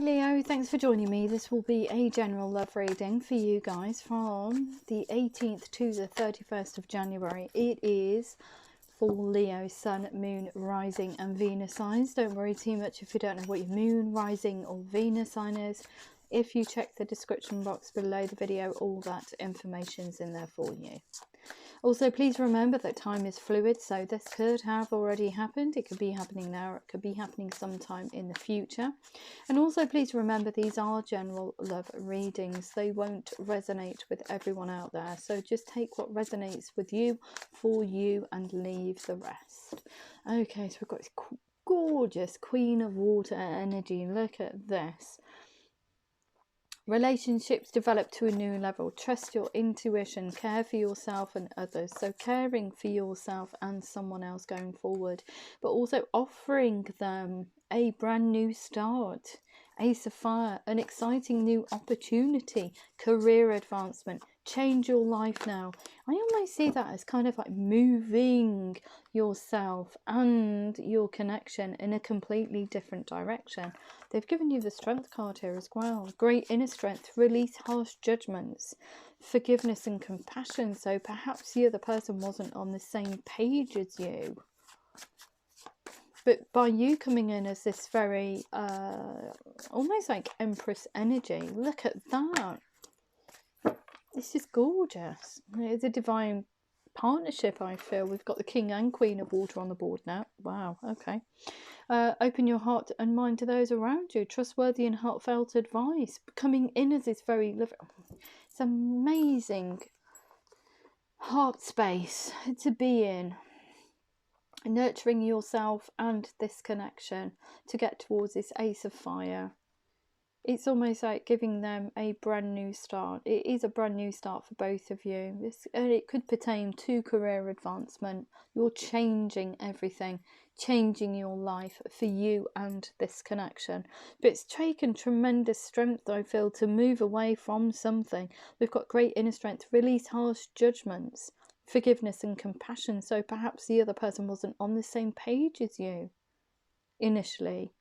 Leo, thanks for joining me. This will be a general love reading for you guys from the 18th to the 31st of January. It is for Leo, Sun, Moon, Rising and Venus signs. Don't worry too much if you don't know what your Moon, Rising or Venus sign is. If you check the description box below the video, all that information's in there for you. Also, please remember that time is fluid, so this could have already happened. It could be happening now, it could be happening sometime in the future. And also, please remember these are general love readings. They won't resonate with everyone out there. So just take what resonates with you, for you, and leave the rest. Okay, so we've got this gorgeous Queen of Water energy. Look at this. Relationships develop to a new level. Trust your intuition. Care for yourself and others. So caring for yourself and someone else going forward, but also offering them a brand new start. Ace of Fire, an exciting new opportunity, career advancement, change your life now. I almost see that as kind of like moving yourself and your connection in a completely different direction. They've given you the Strength card here as well. Great inner strength, release harsh judgments, forgiveness and compassion. So perhaps the other person wasn't on the same page as you. But by you coming in as this very, almost like Empress energy. Look at that. This is gorgeous. It's a divine partnership, I feel. We've got the King and Queen of Water on the board now. Wow, okay. Open your heart and mind to those around you. Trustworthy and heartfelt advice. Coming in as this very lovely... It's amazing heart space to be in. Nurturing yourself and this connection to get towards this Ace of Fire. It's almost like giving them a brand new start. It is a brand new start for both of you. It could pertain to career advancement. You're changing everything, changing your life for you and this connection. But it's taken tremendous strength, I feel, to move away from something. We've got great inner strength, release harsh judgments, forgiveness and compassion. So perhaps the other person wasn't on the same page as you initially.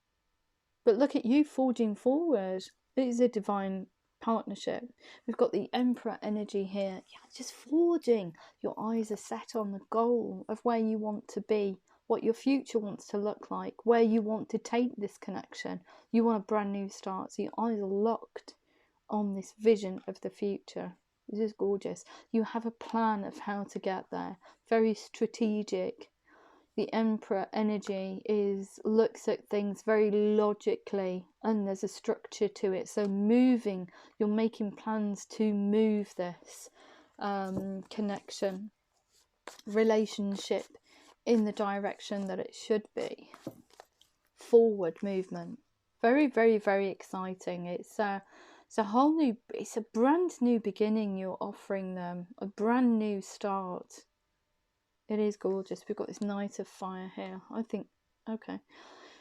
But look at you forging forward. It is a divine partnership. We've got the Emperor energy here. Yeah, just forging. Your eyes are set on the goal of where you want to be, what your future wants to look like, where you want to take this connection. You want a brand new start. So your eyes are locked on this vision of the future. This is gorgeous. You have a plan of how to get there. Very strategic. The Emperor energy looks at things very logically, and there's a structure to it. So moving, you're making plans to move this connection, relationship in the direction that it should be. Forward movement. Very, very, very exciting. It's a brand new beginning you're offering them, a brand new start. It is gorgeous. We've got this Knight of Fire here. I think, okay.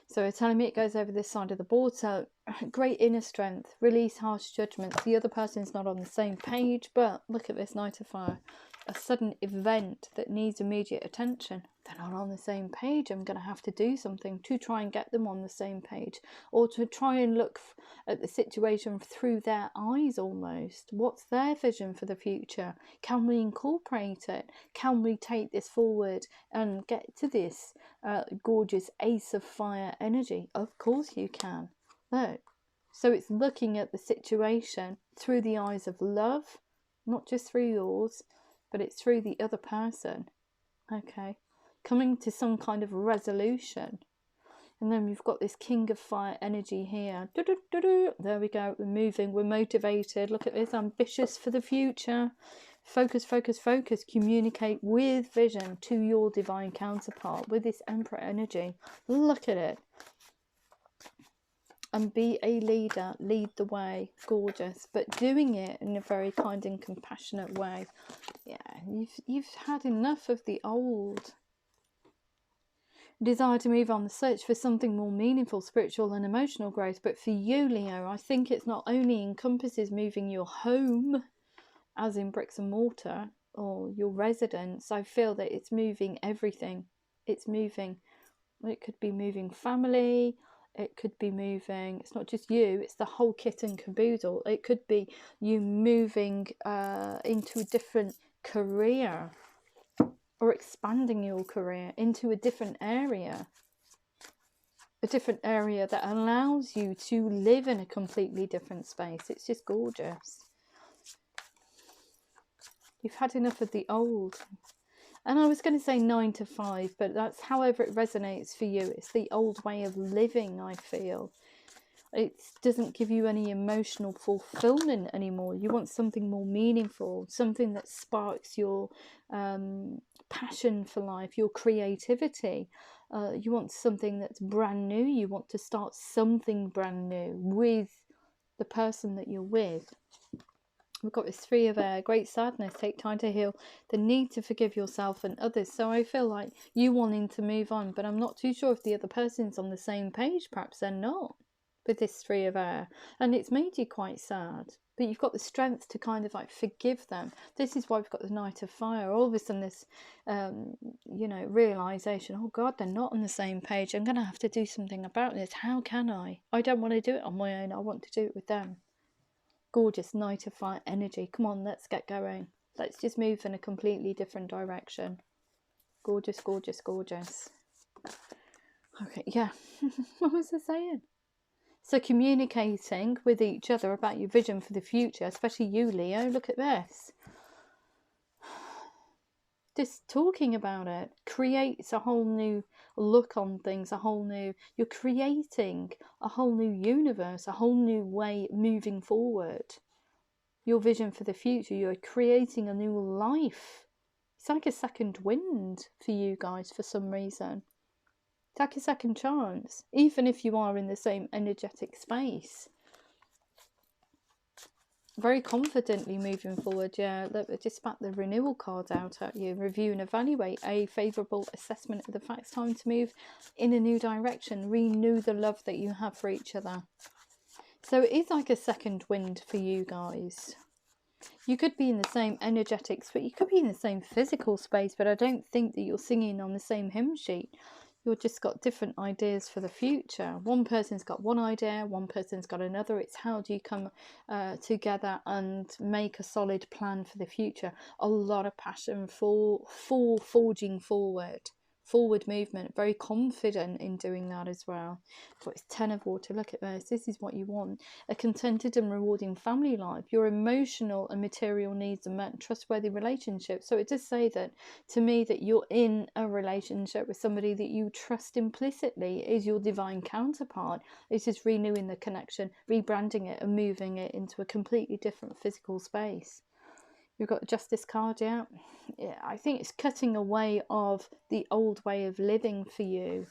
So it's telling me it goes over this side of the board. So great inner strength, release harsh judgments. The other person's not on the same page, but look at this Knight of Fire. A sudden event that needs immediate attention. They're not on the same page. I'm going to have to do something to try and get them on the same page, or to try and look at the situation through their eyes almost. What's their vision for the future? Can we incorporate it? Can we take this forward and get to this gorgeous Ace of Fire energy? Of course you can. Look. So it's looking at the situation through the eyes of love, not just through yours, but it's through the other person. Okay. Coming to some kind of resolution. And then we've got this King of Fire energy here. There we go. We're moving. We're motivated. Look at this. Ambitious for the future. Focus, focus, focus. Communicate with vision to your divine counterpart with this Emperor energy. Look at it. And be a leader. Lead the way. Gorgeous. But doing it in a very kind and compassionate way. Yeah, you've had enough of the old. Desire to move on, the search for something more meaningful, spiritual and emotional growth. But for you, Leo, I think it's not only encompasses moving your home, as in bricks and mortar, or your residence. I feel that it's moving everything. It's moving. It could be moving family. It could be moving. It's not just you, it's the whole kit and caboodle. It could be you moving into a different career, or expanding your career into a different area. A different area that allows you to live in a completely different space. It's just gorgeous. You've had enough of the old. And I was going to say 9 to 5, but that's however it resonates for you. It's the old way of living, I feel. It doesn't give you any emotional fulfillment anymore. You want something more meaningful, something that sparks your passion for life, your creativity. You want something that's brand new. You want to start something brand new with the person that you're with. We've got this 3 of air, great sadness, take time to heal, the need to forgive yourself and others. So I feel like you wanting to move on, but I'm not too sure if the other person's on the same page. Perhaps they're not with this 3 of air, and it's made you quite sad, but you've got the strength to kind of like forgive them. This is why we've got the Knight of Fire. All of a sudden this you know, realization, oh God, they're not on the same page. I'm gonna have to do something about this. How can I don't want to do it on my own. I want to do it with them. Gorgeous Knight of Fire energy. Come on, let's get going. Let's just move in a completely different direction. Gorgeous, gorgeous, gorgeous. Okay, yeah. What was I saying? So communicating with each other about your vision for the future, especially you, Leo. Look at this. Just talking about it creates a whole new look on things, a whole new, you're creating a whole new universe, a whole new way moving forward. Your vision for the future, you're creating a new life. It's like a second wind for you guys for some reason. It's like a second chance, even if you are in the same energetic space. Very confidently moving forward. Yeah, look, I just spat the renewal card out at you. Review and evaluate a favourable assessment of the facts. Time to move in a new direction. Renew the love that you have for each other. So it is like a second wind for you guys. You could be in the same energetics, but you could be in the same physical space, but I don't think that you're singing on the same hymn sheet. You've just got different ideas for the future. One person's got one idea, one person's got another. It's how do you come together and make a solid plan for the future. A lot of passion for forging forward movement. Very confident in doing that as well. But it's 10 of water. Look at this. This is what you want. A contented and rewarding family life. Your emotional and material needs are met. Trustworthy relationships. So it does say that to me that you're in a relationship with somebody that you trust implicitly is your divine counterpart. It's just renewing the connection, rebranding it and moving it into a completely different physical space. We've got the Justice card, yeah. I think it's cutting away of the old way of living for you.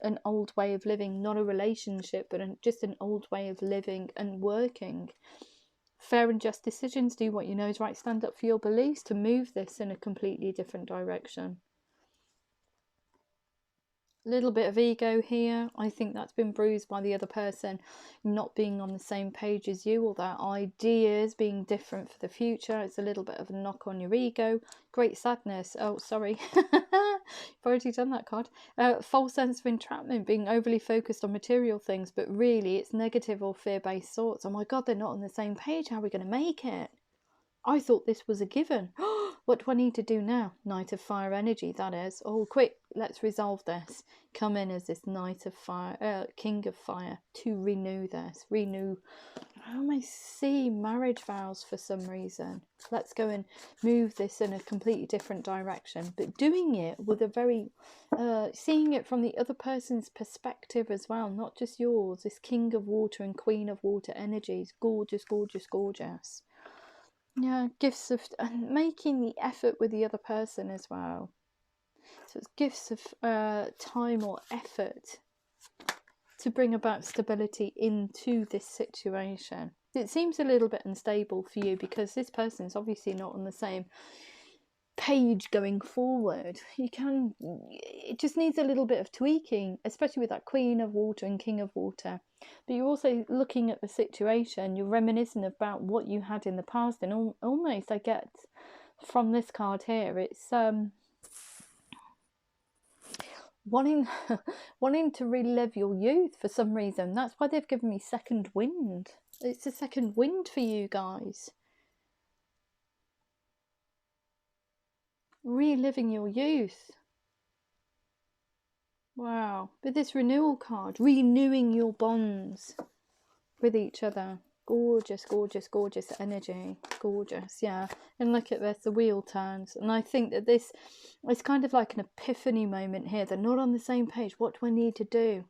An old way of living, not a relationship, but just an old way of living and working. Fair and just decisions, do what you know is right, stand up for your beliefs to move this in a completely different direction. Little bit of ego here. I think that's been bruised by the other person not being on the same page as you, or their ideas being different for the future. It's a little bit of a knock on your ego. Great sadness. Oh, sorry. I've already done that card. False sense of entrapment, being overly focused on material things, but really it's negative or fear-based thoughts. Oh my God, they're not on the same page. How are we going to make it? I thought this was a given. What do I need to do now? Knight of Fire energy, that is. Oh, quick, let's resolve this. Come in as this Knight of Fire, King of Fire, to renew this. Renew. I almost see marriage vows for some reason. Let's go and move this in a completely different direction. But doing it with a very, seeing it from the other person's perspective as well, not just yours. This King of Water and Queen of Water energies. Gorgeous, gorgeous, gorgeous. Yeah, gifts of and making the effort with the other person as well. So it's gifts of time or effort to bring about stability into this situation. It seems a little bit unstable for you because this person's obviously not on the same page going forward. It just needs a little bit of tweaking, especially with that Queen of Water and King of Water. But you're also looking at the situation, you're reminiscing about what you had in the past, and almost I get from this card here, it's wanting wanting to relive your youth for some reason. That's why they've given me second wind. It's a second wind for you guys. Reliving your youth. Wow. With this renewal card, renewing your bonds with each other. Gorgeous, gorgeous, gorgeous energy. Gorgeous, yeah. And look at this, the wheel turns. And I think that this is kind of like an epiphany moment here. They're not on the same page. What do I need to do?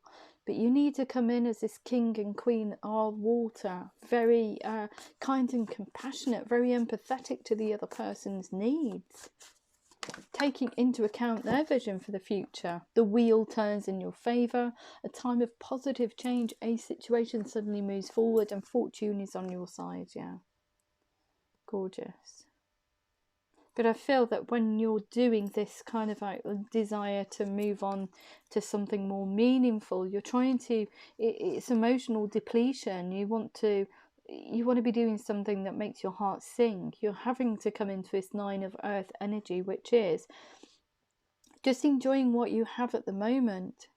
But you need to come in as this king and queen of water. Very kind and compassionate. Very empathetic to the other person's needs. Taking into account their vision for the future. The wheel turns in your favour. A time of positive change. A situation suddenly moves forward and fortune is on your side. Yeah. Gorgeous. But I feel that when you're doing this kind of like desire to move on to something more meaningful, you're trying to, it's emotional depletion. You want to be doing something that makes your heart sing. You're having to come into this 9 of earth energy, which is just enjoying what you have at the moment.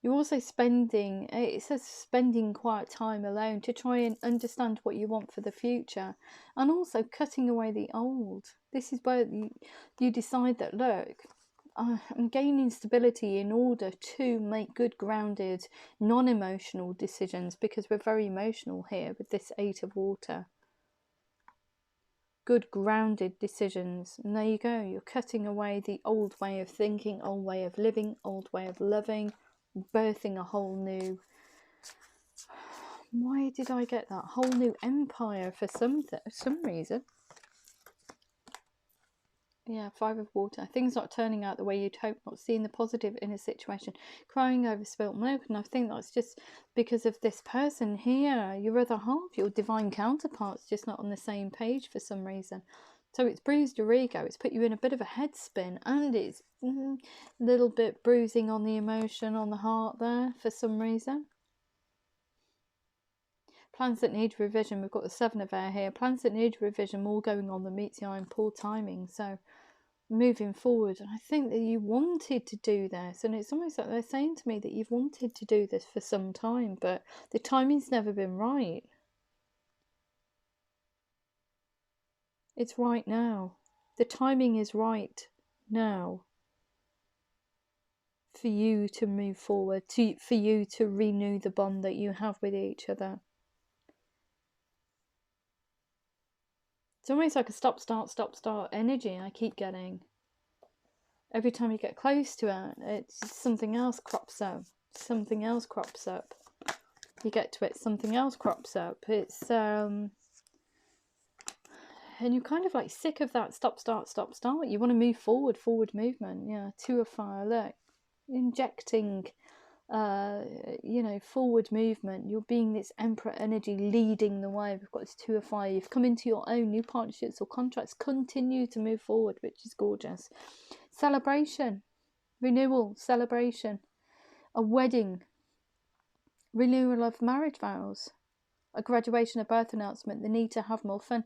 You're also spending, it says spending quiet time alone to try and understand what you want for the future, and also cutting away the old. This is where you decide that, look, I'm gaining stability in order to make good, grounded, non-emotional decisions, because we're very emotional here with this 8 of water. Good, grounded decisions. And there you go. You're cutting away the old way of thinking, old way of living, old way of loving, birthing a whole new, why did I get that? Whole new empire for some reason. Yeah, 5 of water. Things not turning out the way you'd hope, not seeing the positive in a situation, crying over spilt milk. And I think that's just because of this person here, your other half, your divine counterpart's just not on the same page for some reason. So it's bruised your ego, it's put you in a bit of a head spin, and it's a little bit bruising on the emotion, on the heart there for some reason. Plans that need revision. We've got the 7 of air here. Plans that need revision, more going on than meets the eye, and poor timing. So moving forward, I think that you wanted to do this, and it's almost like they're saying to me that you've wanted to do this for some time, but the timing's never been right. It's right now. The timing is right now for you to move forward, for you to renew the bond that you have with each other. It's almost like a stop, start energy I keep getting. Every time you get close to it, it's something else crops up. Something else crops up. You get to it, something else crops up. It's and you're kind of like sick of that stop, start. You want to move forward movement. Yeah, 2 of fire. Look, injecting forward movement. You're being this emperor energy leading the way. We've got this 2 of fire. You've come into your own new partnerships or contracts. Continue to move forward, which is gorgeous. Celebration, renewal, celebration, a wedding, renewal of marriage vows, a graduation, a birth announcement, the need to have more fun.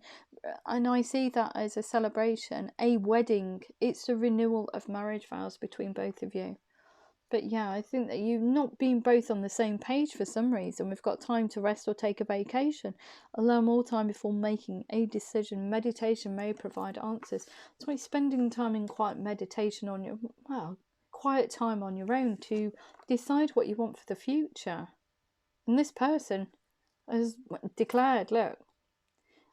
And I see that as a celebration, a wedding. It's a renewal of marriage vows between both of you. But yeah, I think that you've not been both on the same page for some reason. We've got time to rest or take a vacation. Allow more time before making a decision. Meditation may provide answers. That's why spending time in quiet meditation on your, quiet time on your own to decide what you want for the future. And this person has declared, look,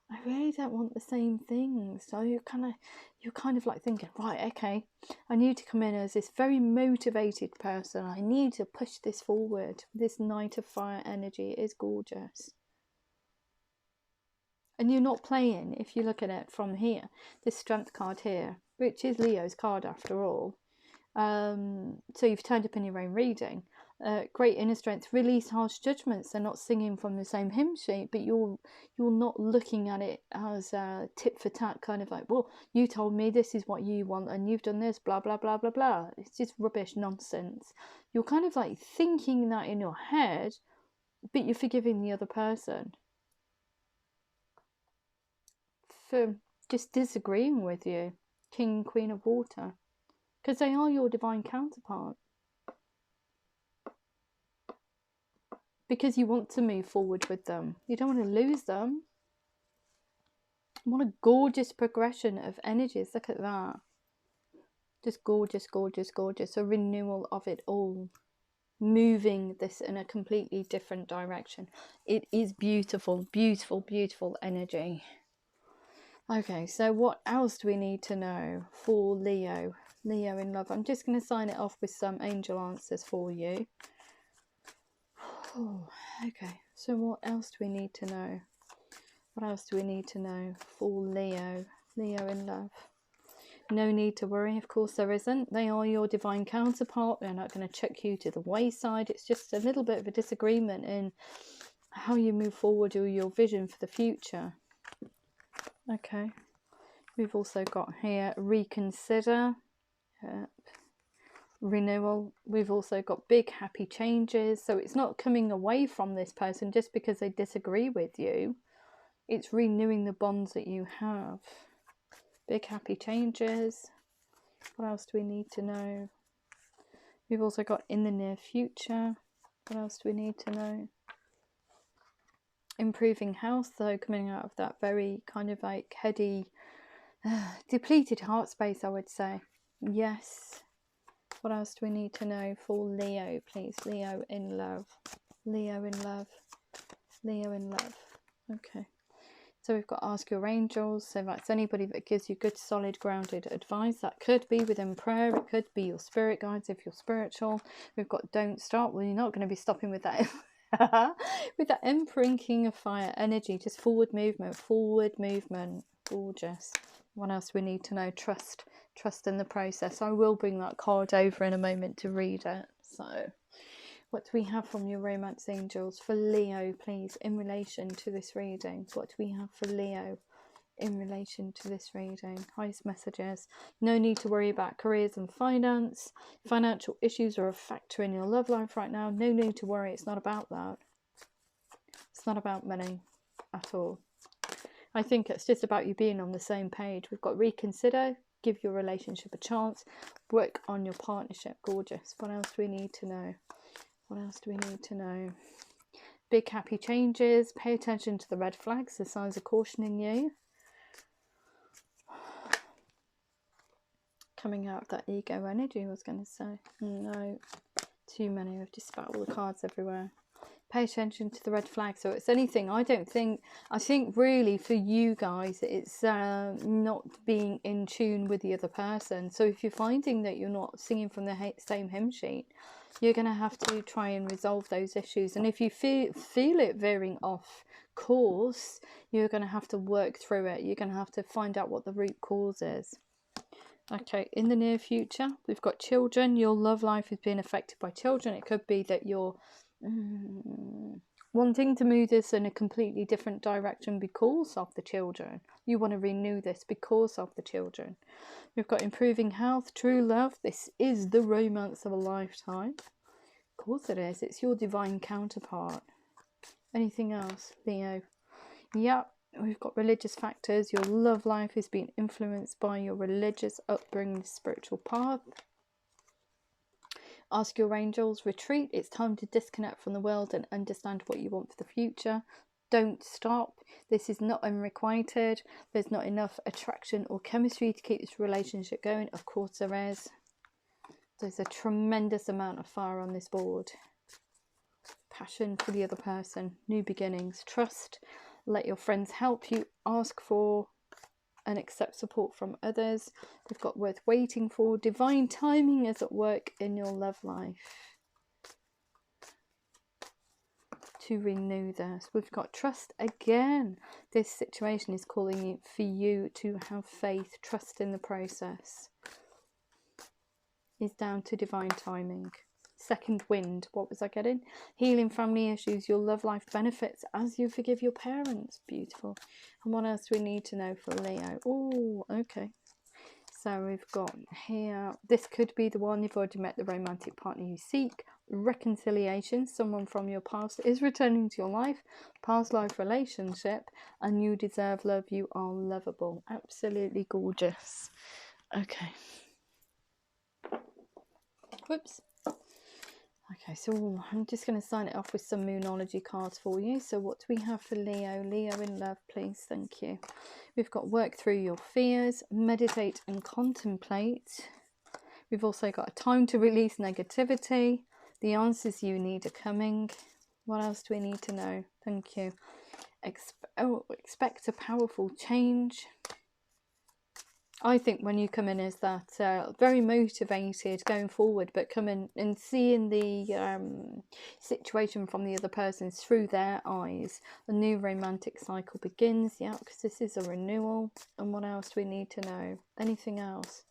I really don't want the same things. So you're kind of like thinking, right, okay, I need to come in as this very motivated person. I need to push this forward. This Knight of Fire energy is gorgeous. And you're not playing, if you look at it from here, this Strength card here, which is Leo's card after all. So you've turned up in your own reading. Great inner strength, release harsh judgments. They're not singing from the same hymn sheet, but you're not looking at it as tit for tat, kind of like, well, you told me this is what you want and you've done this, blah blah blah blah blah. It's just rubbish nonsense. You're kind of like thinking that in your head, but you're forgiving the other person for just disagreeing with you. King and Queen of Water. because they are your divine counterpart. Because you want to move forward with them. You don't want to lose them. What a gorgeous progression of energies. Look at that. Just gorgeous, gorgeous, gorgeous. A renewal of it all. Moving this in a completely different direction. It is beautiful, beautiful, beautiful energy. Okay, so what else do we need to know for Leo? Leo in love. I'm just going to sign it off with some angel answers for you. Oh, okay, so what else do we need to know? What else do we need to know for Leo? Leo in love. No need to worry, of course there isn't. They are your divine counterpart. They're not going to chuck you to the wayside. It's just a little bit of a disagreement in how you move forward or your vision for the future. Okay. We've also got here reconsider. Renewal. We've also got big happy changes. So it's not coming away from this person just because they disagree with you. It's renewing the bonds that you have. Big happy changes. What else do we need to know? We've also got in the near future. What else do we need to know? Improving health, though, coming out of that very kind of like heady, depleted heart space, I would say. Yes. What else do we need to know for Leo, please? Leo in love. Leo in love. Leo in love. Okay. So we've got ask your angels. So that's anybody that gives you good, solid, grounded advice. That could be within prayer. It could be your spirit guides if you're spiritual. We've got don't stop. Well, you're not going to be stopping with that. With that Emperor King of Fire energy. Just forward movement. Forward movement. Gorgeous. What else do we need to know? Trust. Trust in the process. I will bring that card over in a moment to read it. So what do we have from your romance angels for Leo, please, in relation to this reading? What do we have for Leo in relation to this reading? Highest messages. No need to worry about careers and finance. Financial issues are a factor in your love life right now. No need to worry. It's not about that. It's not about money at all. I think it's just about you being on the same page. We've got reconsider. Give your relationship a chance. Work on your partnership. Gorgeous. What else do we need to know? What else do we need to know? Big happy changes. Pay attention to the red flags. The signs are cautioning you. Coming out of that ego energy, I was going to say. No. Too many. I've just spat all the cards everywhere. Pay attention to the red flag. So it's anything. I think really for you guys, it's not being in tune with the other person. So if you're finding that you're not singing from the same hymn sheet, you're going to have to try and resolve those issues. And if you feel it veering off course, you're going to have to work through it. You're going to have to find out what the root cause is. Okay, in the near future, we've got children. Your love life is being affected by children. It could be that you're wanting to move this in a completely different direction because of the children. You want to renew this because of the children. We've got improving health, true love. This is the romance of a lifetime. Of course it is. It's your divine counterpart. Anything else, Leo? Yep. We've got religious factors. Your love life is being influenced by your religious upbringing, spiritual path. Ask your angels, retreat. It's time to disconnect from the world and understand what you want for the future. Don't stop. This is not unrequited. There's not enough attraction or chemistry to keep this relationship going. Of course there is. There's a tremendous amount of fire on this board. Passion for the other person. New beginnings. Trust. Let your friends help you. Ask for and accept support from others. We've got worth waiting for. Divine timing is at work in your love life to renew this. We've got trust again. This situation is calling you for you to have faith. Trust in the process is down to divine timing. Second wind. What was I getting? Healing family issues. Your love life benefits as you forgive your parents. Beautiful. And what else do we need to know for Leo? Oh, okay. So we've got here. This could be the one. You've already met the romantic partner you seek. Reconciliation. Someone from your past is returning to your life. Past life relationship. And you deserve love. You are lovable. Absolutely gorgeous. Okay. Whoops. Okay, so I'm just going to sign it off with some Moonology cards for you. So what do we have for Leo? Leo in love, please. Thank you. We've got work through your fears, meditate and contemplate. We've also got a time to release negativity. The answers you need are coming. What else do we need to know? Thank you. Expect a powerful change. I think when you come in as that very motivated going forward, but come in and seeing the situation from the other person through their eyes, a new romantic cycle begins. Yeah, because this is a renewal. And what else do we need to know? Anything else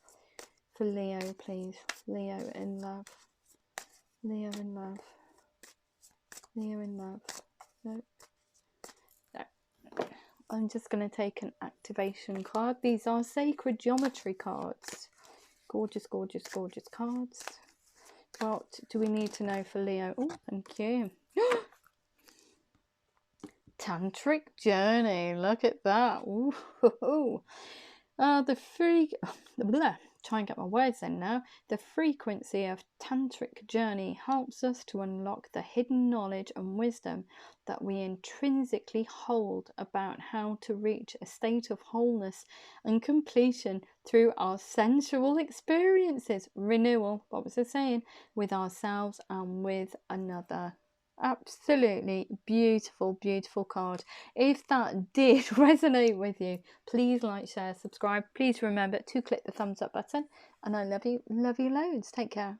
for Leo, please? Leo in love. Leo in love. Leo in love. No. I'm just going to take an activation card. These are sacred geometry cards. Gorgeous, gorgeous, gorgeous cards. What do we need to know for Leo? Oh, thank you. Tantric journey. Look at that. Ooh. Try and get my words in now. The frequency of tantric journey helps us to unlock the hidden knowledge and wisdom that we intrinsically hold about how to reach a state of wholeness and completion through our sensual experiences. Renewal, what was I saying? With ourselves and with another. Absolutely beautiful, beautiful card. If that did resonate with you, please like, share, subscribe. Please remember to click the thumbs up button, and I love you loads. Take care.